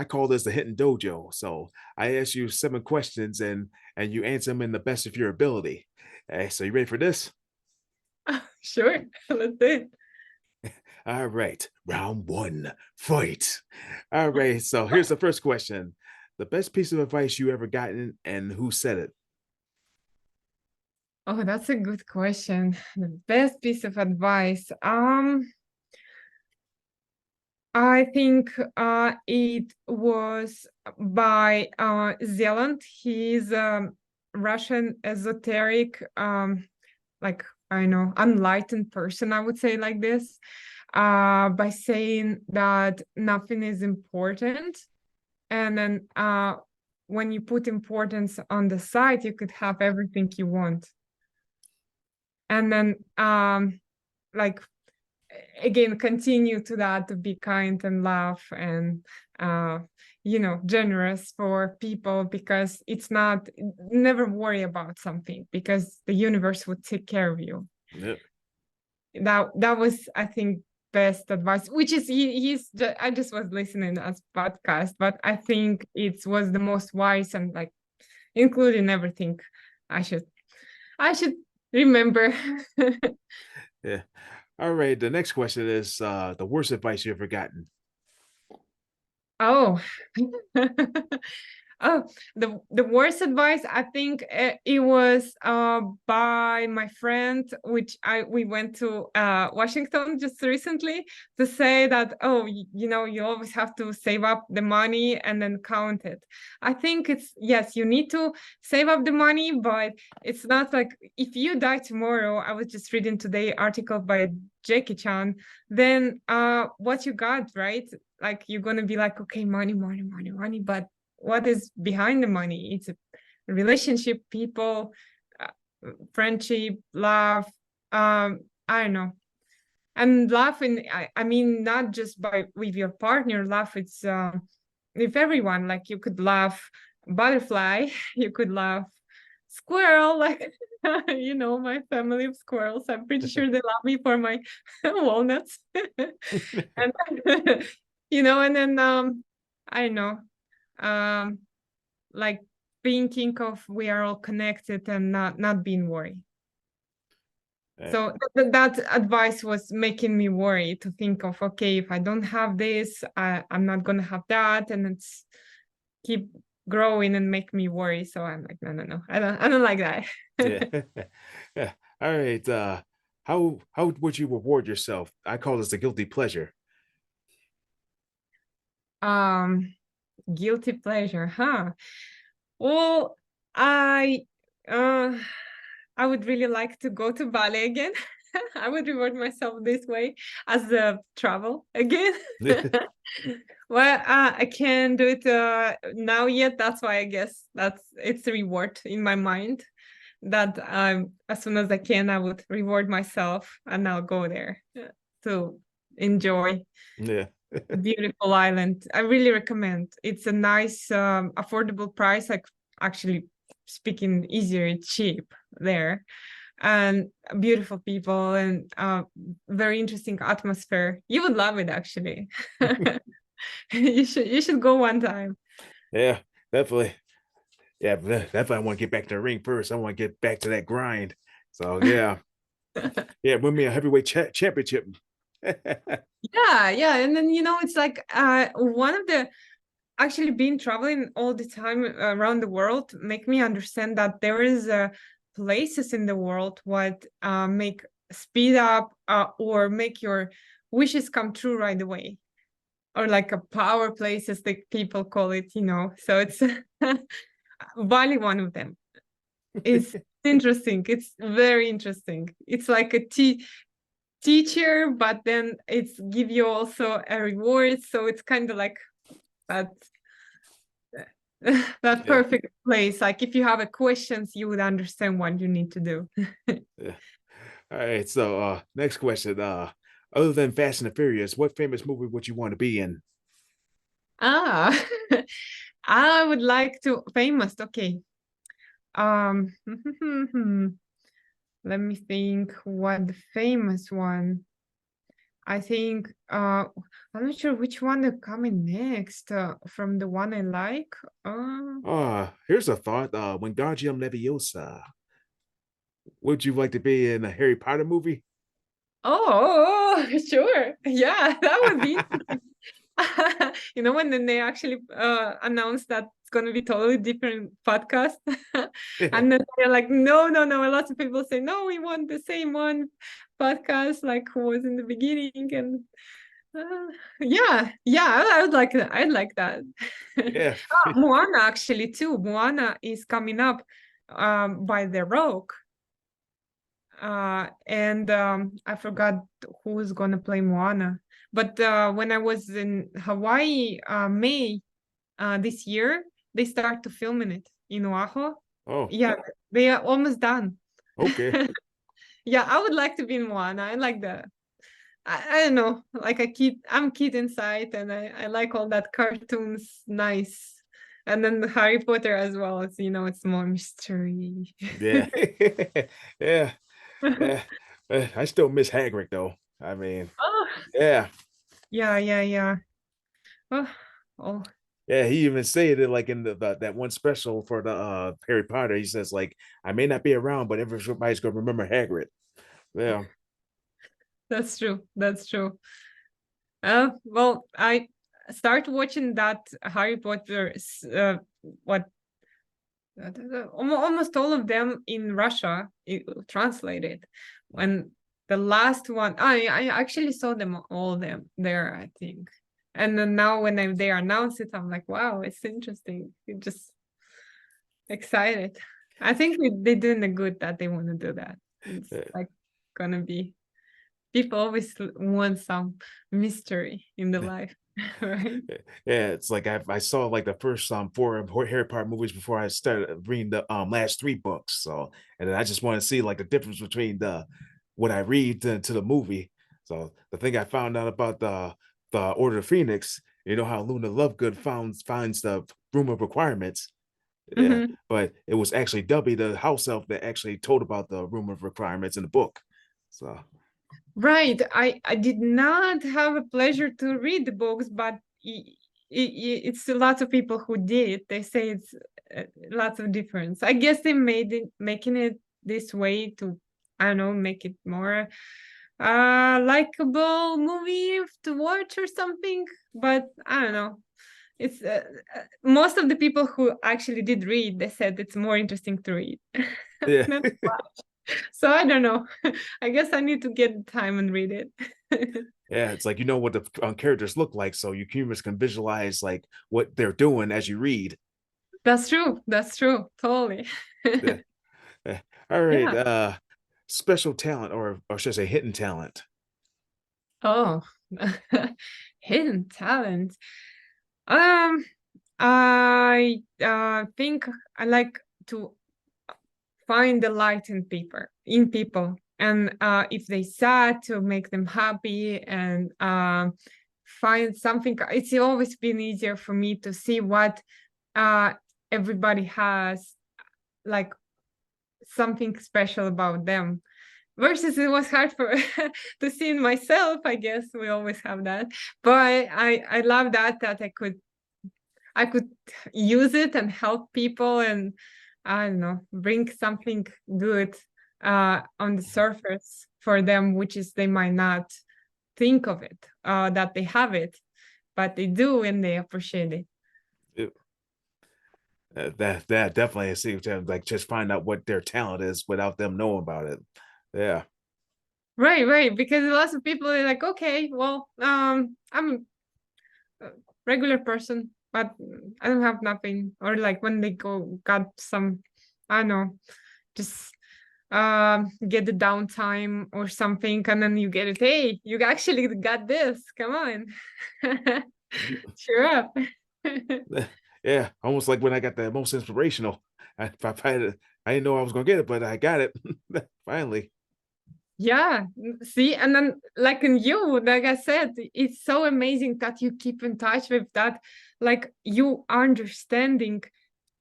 call this the Hidden Dojo. So I ask you 7 questions and you answer them in the best of your ability. So you ready for this? Sure, let's do it. All right. Round one, fight. All right. So here's the first question. The best piece of advice you ever gotten and who said it? Oh, that's a good question. The best piece of advice. I think it was by Zealand. He's a Russian esoteric, like I know, enlightened person, I would say like this, by saying that nothing is important. And then when you put importance on the side, you could have everything you want. And then like again continue to that, to be kind and laugh and generous for people, because it's not, never worry about something, because the universe would take care of you. Yep. That was, I think, best advice, which is I just was listening as podcast, but I think it was the most wise, and like including everything I should remember. Yeah. All right. The next question is the worst advice you ever gotten. Oh, oh, the worst advice, I think it was by my friend, which we went to Washington just recently, to say that, oh, you always have to save up the money and then count it. I think it's, yes, you need to save up the money, but it's not like if you die tomorrow. I was just reading today article by Jackie Chan, then what you got, right? Like you're gonna be like, okay, money, but what is behind the money? It's a relationship, people, uh, friendship, love. I don't know. And laughing, I mean, not just with your partner. Laugh, it's with everyone. Like you could laugh butterfly, you could laugh squirrel, like my family of squirrels. I'm pretty sure they love me for my walnuts. And and then I don't know, um like thinking of we are all connected and not being worried. So that advice was making me worry, to think of, okay, if I don't have this, I'm not gonna have that, and it's keep growing and make me worry. So I'm like, no, I don't like that. Yeah. Yeah. All right. How would you reward yourself? I call this the guilty pleasure. um Guilty pleasure, huh? Well, I uh I would really like to go to ballet again. I would reward myself this way as the travel again. Well, I can't do it now yet. That's why I guess it's a reward in my mind that as soon as I can, I would reward myself and I'll go there to enjoy Yeah. a beautiful island. I really recommend. It's a nice, affordable price. Like actually speaking easier, it's cheap there, and beautiful people and very interesting atmosphere. You would love it actually. You should go one time. Yeah, definitely. Yeah, definitely. I want to get back to the ring first. I want to get back to that grind. So yeah, yeah, win me a heavyweight championship. Yeah, and then it's like one of the actually been traveling all the time around the world make me understand that there is places in the world what make speed up or make your wishes come true right away, or like a power places that people call it. So it's Bali, one of them. It's interesting. It's very interesting. It's like a teacher, but then it's give you also a reward. So it's kind of like that that Yeah. perfect place. Like if you have a questions, you would understand what you need to do. Yeah. All right. So next question. Other than Fast and the Furious, what famous movie would you want to be in? Ah, I would like to famous. Okay. Um, let me think what the famous one. I think I'm not sure which one is coming next from the one I like. Here's a thought. Wingardium Leviosa. Would you like to be in a Harry Potter movie? Oh, sure. Yeah, that would be when then they actually announced that it's going to be totally different podcast. And then they're like, no, no, no. A lot of people say, no, we want the same one podcast like who was in the beginning. And yeah, I would like that. I'd like that. Yeah. Moana actually too. Moana is coming up by The Rock. And I forgot who's gonna play Moana. But when I was in Hawaii, May this year, they start to filming it in Oahu. Oh, Yeah, they are almost done. okay. Yeah, I would like to be in Moana. I like that. I don't know, like I'm a kid inside, and I like all that cartoons, nice. And then the Harry Potter as well. It's more mystery. Yeah. Yeah. Yeah. I still miss Hagrid though. I mean, Oh, yeah. yeah. Oh, oh, Yeah, he even said it like in the that one special for the Harry Potter. He says like, I may not be around, but everybody's gonna remember Hagrid. Yeah. that's true. That's true. Well, I start watching that Harry Potter. What almost all of them in Russia translated. When the last one, I actually saw them all them there, I think. And then now when they announce it, I'm like, wow, it's interesting. It just excited. I think they're doing the good that they want to do that. It's like gonna be people always want some mystery in the life, right? Yeah, it's like I saw like the first four Harry Potter movies before I started reading the last three books. So and then I just want to see like the difference between the what I read to the movie. So the thing I found out about the Order of Phoenix, you know how Luna Lovegood finds the room of requirements. Yeah, Mhm. but it was actually Dubby, the house elf, that actually told about the room of requirements in the book. So Right. I did not have a pleasure to read the books, but it's lots of people who did. They say it's lots of difference. I guess they making it this way to, I don't know, make it more likable movie to watch or something. But I don't know. It's most of the people who actually did read, they said it's more interesting to read. yeah. So I don't know. I guess I need to get time and read it. Yeah, it's like you know what the characters look like, so you humans can visualize like what they're doing as you read. That's true. That's true. Totally. Yeah. Yeah. All right. Yeah. special talent, or should I say hidden talent? Oh, hidden talent. Um, I think I like to find the light in people, and if they sad, to make them happy, and find something. It's always been easier for me to see what uh everybody has, like something special about them, versus it was hard for to see in myself. I guess we always have that, but I love that I could use it and help people, and I don't know, bring something good on the surface for them, which is they might not think of it, that they have it, but they do, and they appreciate it. It- that definitely seems to like just find out what their talent is without them knowing about it. Yeah. Right, right. Because lots of people are like, okay, well, I'm a regular person, but I don't have nothing. Or like when they got some, I don't know, just get the downtime or something, and then you get it. Hey, you actually got this. Come on, cheer up. Yeah, almost like when I got the most inspirational. I didn't know I was gonna get it, but I got it finally. Yeah, see, and then like in you, like I said, it's so amazing that you keep in touch with that, like you understanding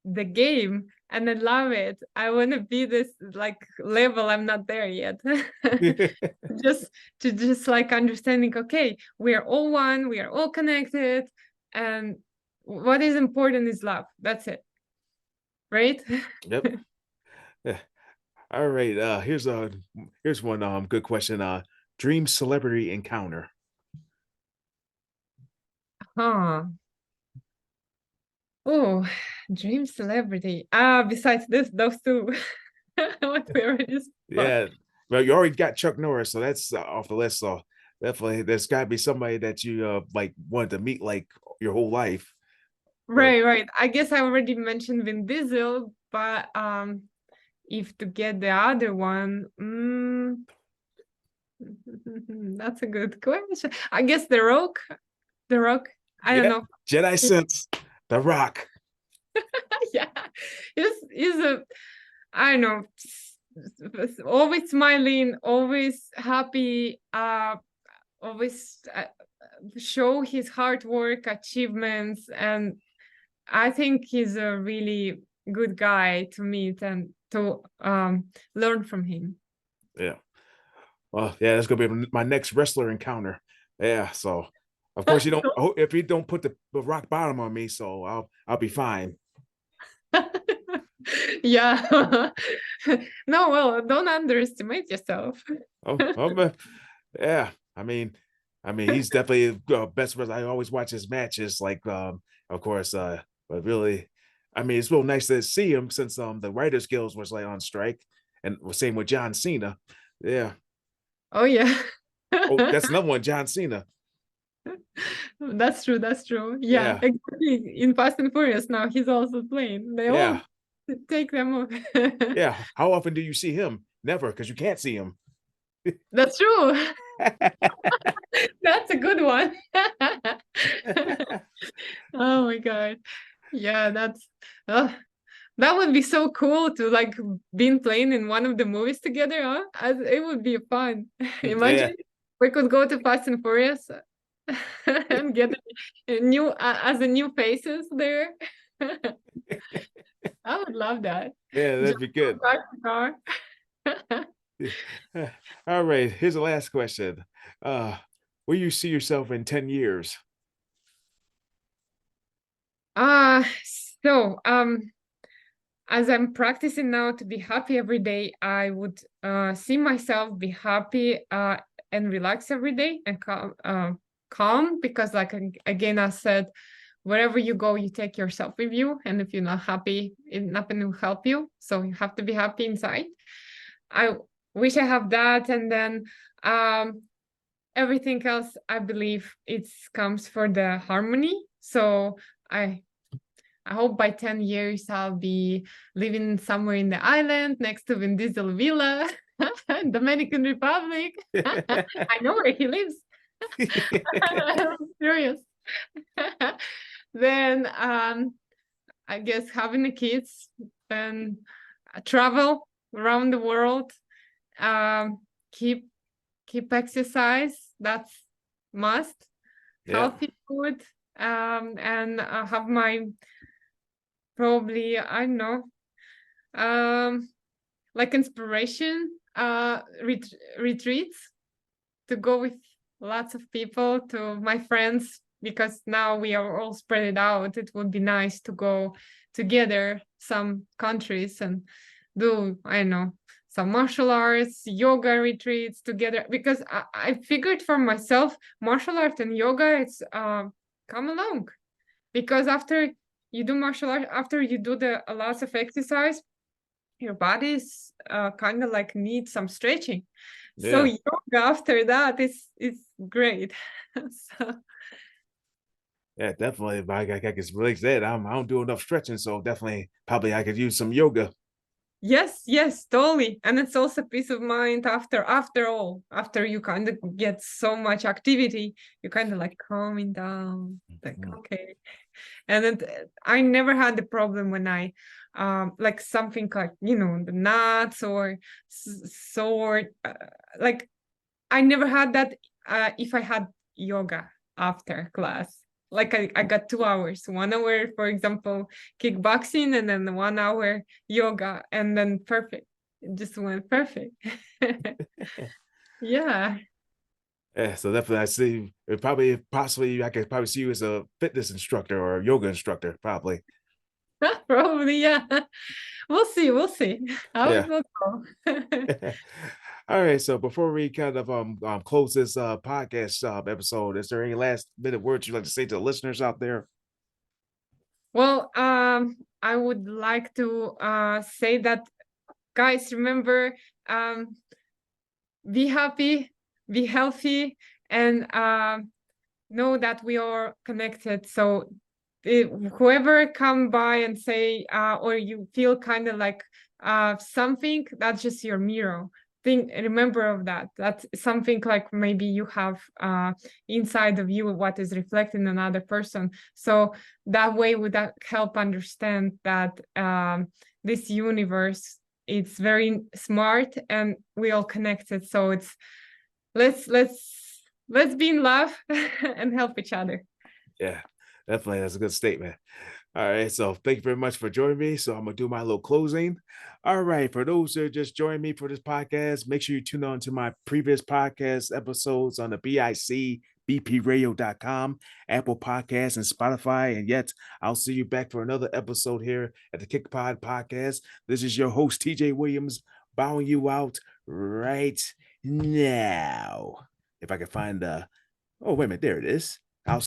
the game, and I love it. I want to be this like level. I'm not there yet. Just to just like understanding, okay, we are all one, we are all connected, and what is important is love. That's it, right? Yep. Yeah. All right. Here's one good question. Dream celebrity encounter. Huh. Oh, dream celebrity. Besides those two, what we already spoke. Yeah. Well, you already got Chuck Norris, so that's off the list. So definitely, there's got to be somebody that you like wanted to meet like your whole life. So Right, right. I guess I already mentioned Vin Diesel, but if to get the other one, that's a good question. I guess The Rock. The Rock. I don't yeah, know. Jedi Sense, The Rock. Yeah, he's a, I don't know, always smiling, always happy, always show his hard work, achievements, and I think he's a really good guy to meet and to learn from him. Yeah. Well, yeah, that's gonna be my next wrestler encounter. Yeah. So of course you don't. If you don't put the rock bottom on me, so I'll be fine. Yeah. No, well, don't underestimate yourself. Oh, yeah. He's definitely best wrestler. I always watch his matches, like of course, but really, it's real nice to see him since the writer skills was like on strike, and same with John Cena. Yeah. Oh yeah. Oh, that's another one, John Cena. That's true, that's true. Yeah, Yeah. exactly. In Fast and Furious now he's also playing. They all Yeah. take them off. Yeah. How often do you see him? Never, because you can't see him. That's true. That's a good one. Oh my God. Yeah, that would be so cool to like been playing in one of the movies together, huh? It would be fun. Yeah. Imagine we could go to Fast and Furious and get a new as a new faces there. I would love that. Yeah, that'd Just be go good. car to car. All right. Here's the last question. Where you see yourself in 10 years? Uh so as I'm practicing now to be happy every day, I would see myself be happy and relax every day, and calm, because like again I said, wherever you go, you take yourself with you, and if you're not happy, nothing will help you. So you have to be happy inside. I wish I have that, and then everything else, I believe it comes for the harmony. So I hope by 10 years I'll be living somewhere in the island next to Vin Diesel Villa. Dominican Republic. I know where he lives. I'm curious. Then I guess having the kids, then travel around the world, um, keep exercise. That's must. Yeah. Healthy food, and have my probably I don't know, like inspiration retreats to go with lots of people, to my friends, because now we are all spread out. It would be nice to go together some countries and do, I don't know, some martial arts, yoga retreats together, because I figured for myself, martial art and yoga, it's come along, because after you do martial art, after you do the lots of exercise, your body's kind of like needs some stretching. So Yeah. yoga after that is great. So Yeah, definitely. I can relate to that. I don't do enough stretching, so definitely probably I could use some yoga. yes, totally. And it's also peace of mind after all, after you kind of get so much activity, you kind of like calming down, like Mhm. okay. And then I never had the problem when I like something like, you know, the nuts or sore, like I never had that if I had yoga after class. Like I got 2 hours, 1 hour, for example, kickboxing, and then 1 hour yoga, and then perfect. It just went perfect. Yeah, Yeah, so definitely I see it probably possibly I could probably see you as a fitness instructor or a yoga instructor, probably. probably, yeah. We'll see how it Yeah. will go. All right. So before we kind of close this podcast episode, is there any last minute words you'd like to say to the listeners out there? Well, I would like to say that, guys, remember, um, be happy, be healthy, and know that we are connected. So whoever come by and say, or you feel kind of like something, that's just your mirror. Remember of that. That's something like maybe you have inside of you what is reflecting another person. So that way would that help understand that this universe, it's very smart and we all connected. So it's let's let's let's be in love and help each other. Yeah, definitely. That's a good statement. All right. So thank you very much for joining me. So I'm gonna do my little closing. All right. For those who just joined me for this podcast, make sure you tune on to my previous podcast episodes on the BICBPradio.com, Apple Podcasts, and Spotify. And yet, I'll see you back for another episode here at the Kickpod Podcast. This is your host, TJ Williams, bowing you out right now. If I can find the, oh, wait a minute, there it is.